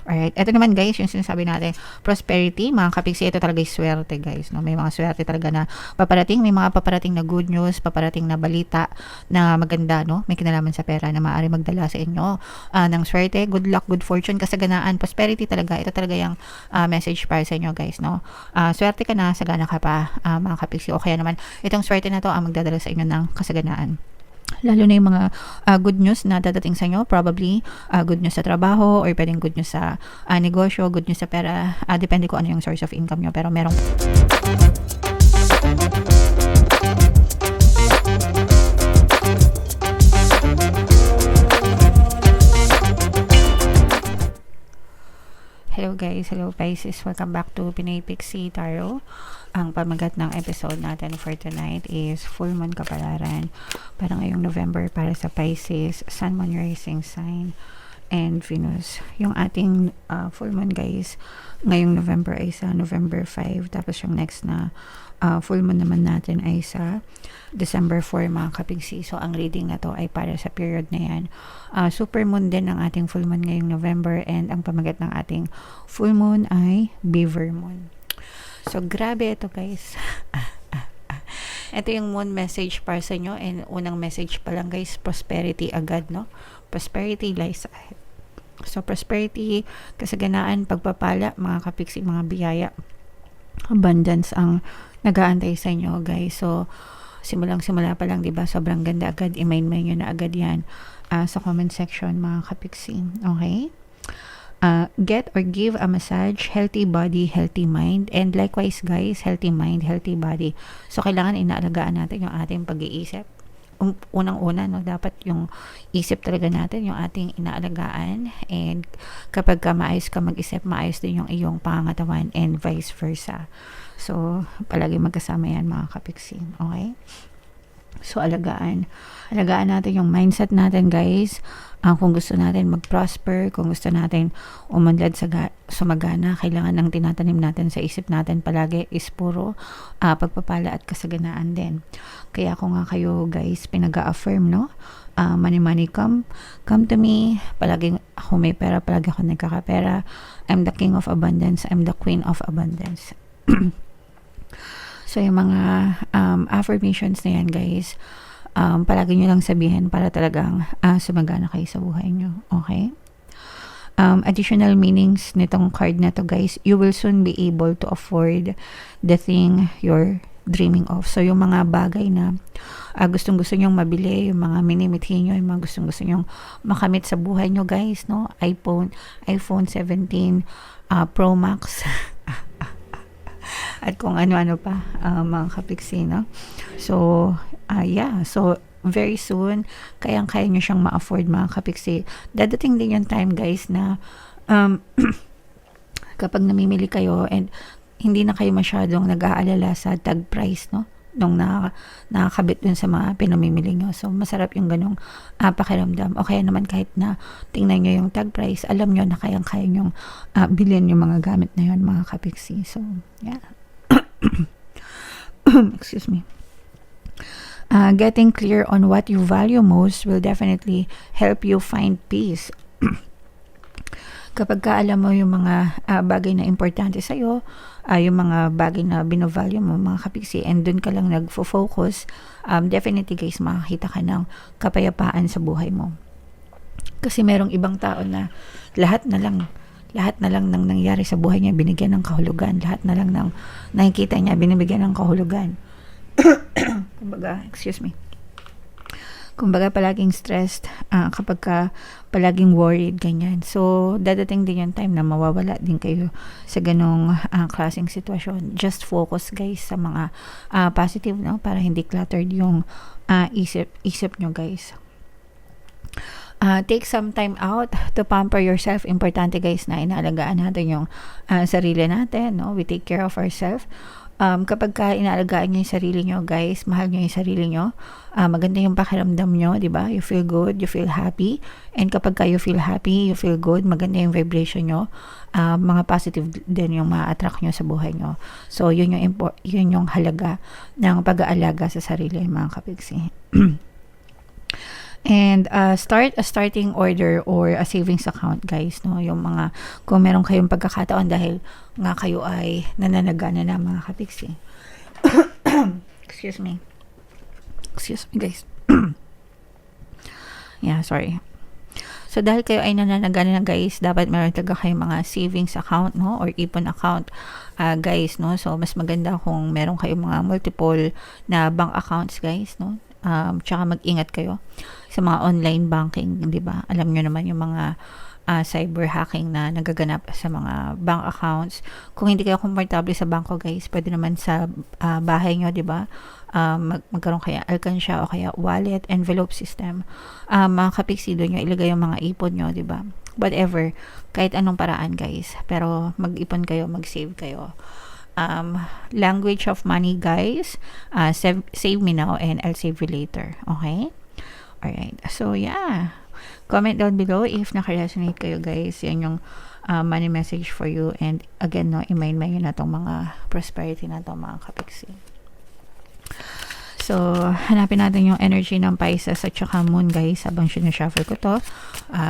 Alright, ito naman guys, yung sinasabi natin, prosperity, mga kapiksi, ito talaga yung swerte guys, no? May mga swerte talaga na paparating, may mga paparating na good news, paparating na balita na maganda, no? May kinalaman sa pera na maaari magdala sa inyo ng swerte, good luck, good fortune, kasaganaan, prosperity talaga. Ito talaga yung message para sa inyo guys, no? Swerte ka na, sagana ka pa, mga kapiksi, o kaya naman, itong swerte na to ang magdadala sa inyo ng kasaganaan. Lalo na yung mga good news na dadating sa inyo, probably good news sa trabaho or pwedeng good news sa negosyo, good news sa pera, depende kung ano yung source of income nyo, pero merong Hello guys, hello Pisces, welcome back to Pinay Pixie Tarot. Ang pamagat ng episode natin for tonight is Full Moon Kapalaran para ngayong November para sa Pisces, Sun, Moon, Rising Sign, and Venus. Yung ating full moon guys, ngayong November ay sa November 5, tapos yung next na full moon naman natin ay sa December 4 mga kapigsi. So ang reading na to ay para sa period na yan. Super moon din ang ating full moon ngayong November, and ang pamagat ng ating full moon ay Beaver Moon. So grabe ito guys. Ito yung moon message para sa inyo, and unang message pa lang guys, prosperity agad, no? Prosperity lies ahead. So prosperity, kasaganaan, pagpapala, mga kapiksi, mga biyaya, abundance ang nag-aantay sa inyo guys. So simulang-simula pa lang, diba? Sobrang ganda agad. I-main-main nyo na agad yan sa comment section mga kapiksi. Okay? Get or give a massage, healthy body, healthy mind, and likewise guys, healthy mind, healthy body. So kailangan inaalagaan natin yung ating pag-iisip. Unang-una, no, dapat yung isip talaga natin yung ating inaalagaan, and kapag ka maayos ka mag-isip, maayos din yung iyong pangangatawan, and vice versa. So palagi magkasama yan mga kapiksi. Okay? So alagaan natin yung mindset natin guys. Kung gusto natin mag-prosper, kung gusto natin umunlad sumagana, kailangan ng tinatanim natin sa isip natin palagi is puro pagpapala at kasaganaan din. Kaya ako nga kayo guys pinag-a-affirm, no? Money come to me. Palagi ako may pera, palagi ako nagkakapera. I'm the king of abundance, I'm the queen of abundance. So yung mga affirmations na yan guys, palagi nyo lang sabihin para talagang sumagana kayo sa buhay nyo. Okay? Additional meanings nitong card na to guys, you will soon be able to afford the thing you're dreaming of. So yung mga bagay na gustong-gusto nyong mabili, yung mga minimithi nyo, yung mga gustong-gusto nyong makamit sa buhay nyo guys, no? iPhone 17 Pro Max at kung ano-ano pa mga kapiksi, no? So yeah, so very soon kayang-kaya nyo siyang ma-afford mga kapiksi. Dadating din yung time guys na kapag namimili kayo and hindi na kayo masyadong nag-aalala sa tag price, no? Nung nakakabit dun sa mga pinamimili nyo. So masarap yung ganong pakiramdam. O kaya naman kahit na tingnan nyo yung tag price, alam nyo na kayang-kaya nyong bilhin yung mga gamit na yun mga kapiksi. So yeah. Excuse me. Getting clear on what you value most will definitely help you find peace. Kapag ka alam mo yung mga bagay na importante sa'yo, yung mga bagay na binovalue mo mga kapiksi, and dun ka lang nagfo-focus, definitely guys, makakita ka ng kapayapaan sa buhay mo. Kasi merong ibang tao na lahat na lang ng nangyari sa buhay niya binigyan ng kahulugan, lahat na lang ng nakikita niya binibigyan ng kahulugan. Kumbaga palaging stressed, kapag ka palaging worried, ganyan. So dadating din yung time na mawawala din kayo sa ganong klaseng sitwasyon. Just focus guys sa mga positive, no? Para hindi cluttered yung isip nyo guys. Take some time out to pamper yourself. Importante guys na inaalagaan natin yung sarili natin, no? We take care of ourselves. Kapag ka inaalagaan nyo yung sarili nyo guys, mahal nyo yung sarili nyo, maganda yung pakiramdam nyo, diba? You feel good, you feel happy, and kapag ka you feel happy, you feel good, maganda yung vibration nyo, mga positive din yung ma-attract nyo sa buhay nyo. So yun yung halaga ng pag-aalaga sa sarili mga kapigsi. And start a starting order or a savings account, guys, no? Yung mga, kung meron kayong pagkakataon dahil nga kayo ay nananagana na mga kapiksi. Excuse me. Excuse me, guys. Yeah, sorry. So, dahil kayo ay nananagana na, guys, dapat meron talaga kayong mga savings account, no? Or ipon account, guys, no? So, mas maganda kung meron kayong mga multiple na bank accounts, guys, no? Tsaka mag-ingat kayo sa mga online banking, di ba? Alam nyo naman yung mga cyber hacking na nagaganap sa mga bank accounts. Kung hindi kayo komportable sa bangko, guys, pwede naman sa bahay nyo, di ba? Magkaroon kaya alkansya o kaya wallet, envelope system. Mga kapiksi, doon nyo ilagay yung mga ipon nyo, di ba? Whatever, kahit anong paraan, guys. Pero mag-ipon kayo, mag-save kayo. Language of money, guys, save me now and I'll save you later. Okay? Alright, so yeah, comment down below if naka-resonate kayo, guys. Yan yung money message for you. And again, no, i-mind nyo na tong mga prosperity na tong mga kapiksi. So, hanapin natin yung energy ng Pisces at saka Moon, guys. Habang sinushuffle ko to,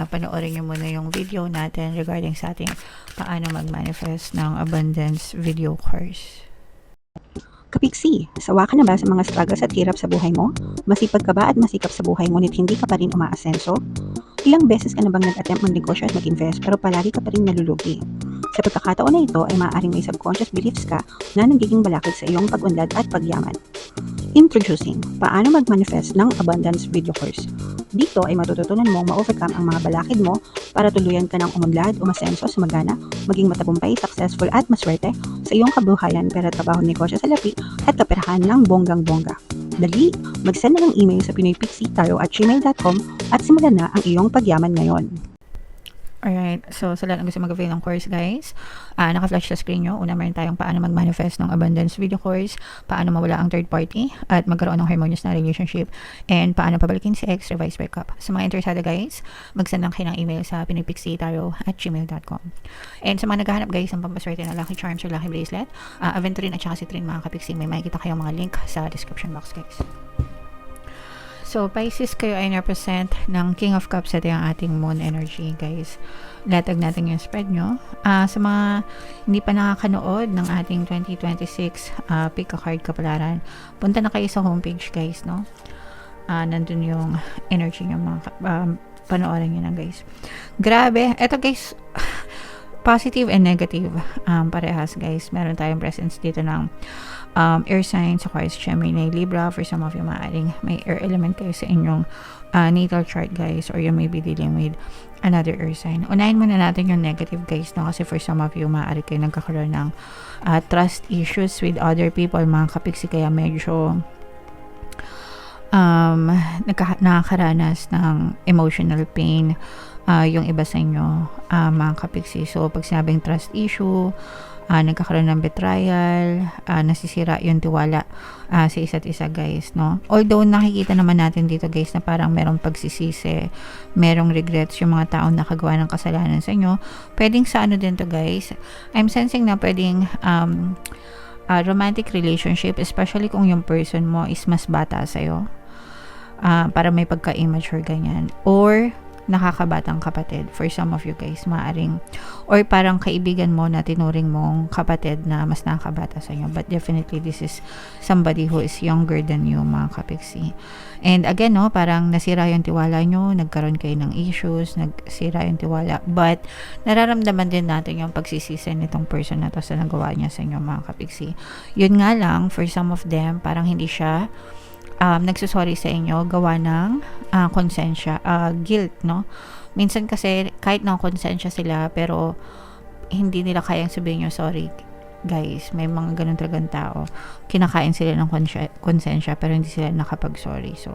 panoorin nyo muna yung video natin regarding sa ating paano mag-manifest ng abundance video course. Kapiksi, sawa ka na ba sa mga struggles at hirap sa buhay mo? Masipag ka ba at masikap sa buhay ngunit hindi ka pa rin umaasenso? Ilang beses ka na bang nag-attempt mag-negosyo at mag-invest pero palagi ka pa rin nalulugi? Sa pagkakataon na ito ay maaaring may subconscious beliefs ka na nagiging balakid sa iyong pag-unlad at pagyaman. Introducing, paano mag-manifest ng abundance video course. Dito ay matututunan mong ma-overcome ang mga balakid mo para tuluyan ka ng umunlad, umasenso, sumagana, maging matagumpay, successful at maswerte sa iyong kabuhayan, pera, trabaho, negosyo, salapi at kaperahan ng bonggang-bongga. Dali, mag-send na ng email sa pinoypixie@gmail.com at simulan na ang iyong pagyaman ngayon. Alright, so sa lahat ng gusto mag-avail ng course, guys, naka-flash sa screen nyo. Una, meron tayong paano mag-manifest ng abundance video course, paano mawala ang third party, at magkaroon ng harmonious na relationship, and paano pabalikin si ex, revise breakup. Sa mga interesado, guys, mag-send lang kayo ng email sa pinoypixie@gmail.com. And sa mga naghahanap, guys, ng pampaswerte na lucky charms or lucky bracelet, Aventurine at saka Citrine, mga kapixie, may makikita kayong mga link sa description box, guys. So, Pisces, kayo ay represent ng King of Cups. Ito yung ating moon energy, guys. Latag natin yung spread nyo. Sa mga hindi pa nakakanood ng ating 2026 pick a card kapalaran, punta na kayo sa homepage, guys, no? Nandun yung energy nyo, mga panoorin nyo na, guys. Grabe. Ito, guys, positive and negative parehas, guys. Meron tayong presence dito ng air signs, Aquarius, Gemini, Libra. For some of you, maaaring may air element kayo sa inyong natal chart, guys, or you may be dealing with another air sign. Unahin muna natin yung negative, guys, no? Kasi for some of you, maaari kayo nagkakaroon ng trust issues with other people, mga kapiksi, kaya medyo nakakaranas ng emotional pain yung iba sa inyo, mga kapiksi. So, pag sinabing trust issue, nagkakaroon ng betrayal, nasisira yung tiwala sa isa't isa, guys, no? Although nakikita naman natin dito, guys, na parang merong pagsisisi, merong regrets yung mga taong nakagawa ng kasalanan sa inyo. Pwedeng sa ano din to, guys, I'm sensing na pwedeng romantic relationship, especially kung yung person mo is mas bata sa'yo, para may pagka-immature, ganyan, or nakakabatang kapatid. For some of you, guys, maaring, or parang kaibigan mo na tinuring mong kapatid na mas nakakabata sa inyo. But definitely, this is somebody who is younger than you, mga kapiksi. And again, no, parang nasira yung tiwala nyo, nagkaroon kayo ng issues, nagsira yung tiwala. But nararamdaman din natin yung pagsisisi nitong person na to sa nagawa niya sa inyo, mga kapiksi. Yun nga lang, for some of them, parang hindi siya nagsusorry sa inyo gawa ng konsensya, guilt, no? Minsan kasi kahit na konsensya sila pero hindi nila kayang sabihin yung sorry, guys. May mga ganun talagang tao, kinakain sila ng konsensya pero hindi sila nakapag-sorry. So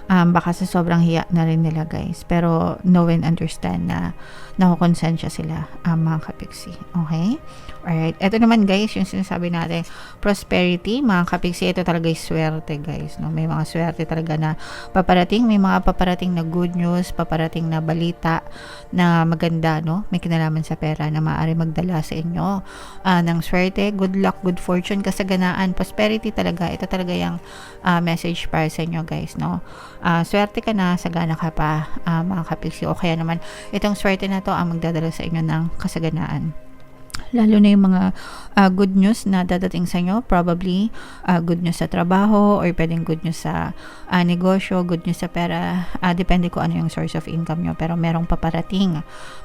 baka sa sobrang hiya na rin nila, guys, pero know and understand na nakukonsensya sila, mga kapiksi. Okay? Alright, ito naman, guys, yung sinasabi natin, prosperity, mga kapiksi, ito talaga yung swerte, guys, no? May mga swerte talaga na paparating, may mga paparating na good news, paparating na balita na maganda, no? May kinalaman sa pera na maaari magdala sa inyo ng swerte, good luck, good fortune, kasaganaan, prosperity talaga. Ito talaga yung message para sa inyo, guys, no? swerte ka na, sagana ka pa, mga kapiksi. O kaya naman, itong swerte na to ang magdadala sa inyo ng kasaganaan. Lalo na yung mga good news na dadating sa inyo, probably good news sa trabaho or pwedeng good news sa negosyo, good news sa pera, depende ko ano yung source of income nyo, pero merong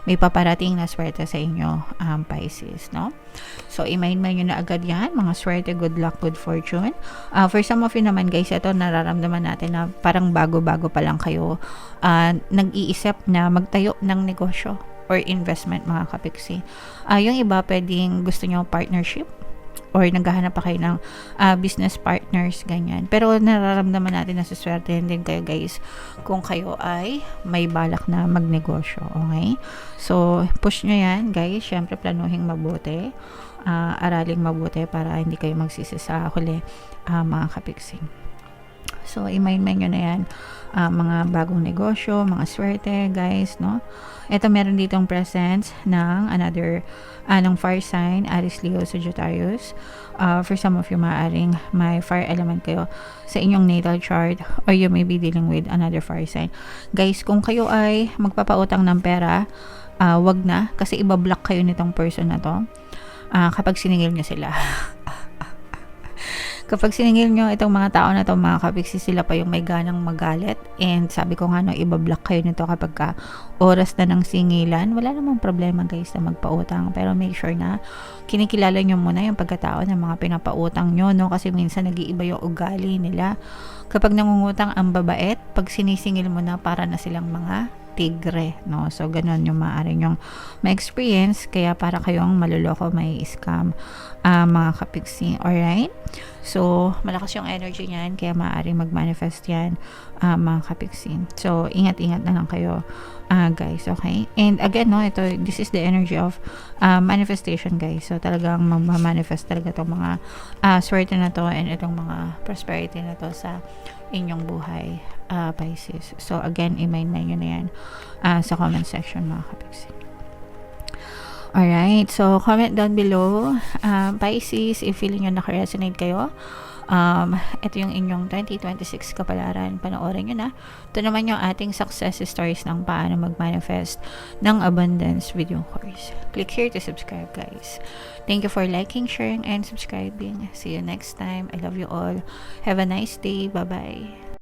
may paparating na swerte sa inyo, Pisces, no? So, i-mind nyo na agad yan, mga swerte, good luck, good fortune. For some of you naman guys, ito nararamdaman natin na parang bago-bago pa lang kayo nag-iisip na magtayo ng negosyo or investment, mga kapiksi. Yung iba pwedeng gusto nyo partnership or naghahanap pa kayo ng business partners, ganyan. Pero nararamdaman natin na suswertehin din kayo guys kung kayo ay may balak na magnegosyo, okay? So, push nyo yan guys. Syempre, planuhin mabuti. Araling mabuti para hindi kayo magsisi sa huli, mga kapiksi. So, i-mind nyo na yan, mga bagong negosyo, mga swerte, guys, no? Ito, meron ditong presence ng ng fire sign, Aries, Leo, Sagittarius. For some of you, maaaring may fire element kayo sa inyong natal chart or you may be dealing with another fire sign. Guys, kung kayo ay magpapautang ng pera, wag na, kasi ibablock kayo nitong person na to kapag siningil nyo sila. Kapag siningil nyo itong mga tao na to, mga kapiksi, sila pa yung may ganang magalit. And sabi ko nga, no, ibablock kayo nito kapag oras na ng singilan. Wala namang problema guys na magpautang. Pero make sure na kinikilala nyo muna yung pagkatao ng mga pinapautang nyo, no? Kasi minsan nag-iiba yung ugali nila. Kapag nangungutang ang babait, pag sinisingil mo na, para na silang mga tigre, no? So, ganun yung maaaring yung ma-experience, kaya para kayong maluloko, may scam, mga kapiksi. Alright? So, malakas yung energy niyan, kaya maaaring mag-manifest yan, mga kapiksi. So, ingat-ingat na lang kayo, guys, okay? And again, no, this is the energy of manifestation, guys. So, talagang mag-manifest talaga itong mga swerte na to and itong mga prosperity na to sa inyong buhay, Pisces. So, again, i-mind nyo na yan sa comment section, mga kapiksi. Alright, so comment down below, Pisces, if feeling nyo naka-resonate kayo. Ito yung inyong 2026 kapalaran, panoorin nyo na. Ito naman yung ating success stories ng paano mag-manifest ng abundance with yung course. Click here to subscribe, guys. Thank you for liking, sharing, and subscribing. See you next time. I love you all. Have a nice day. Bye-bye.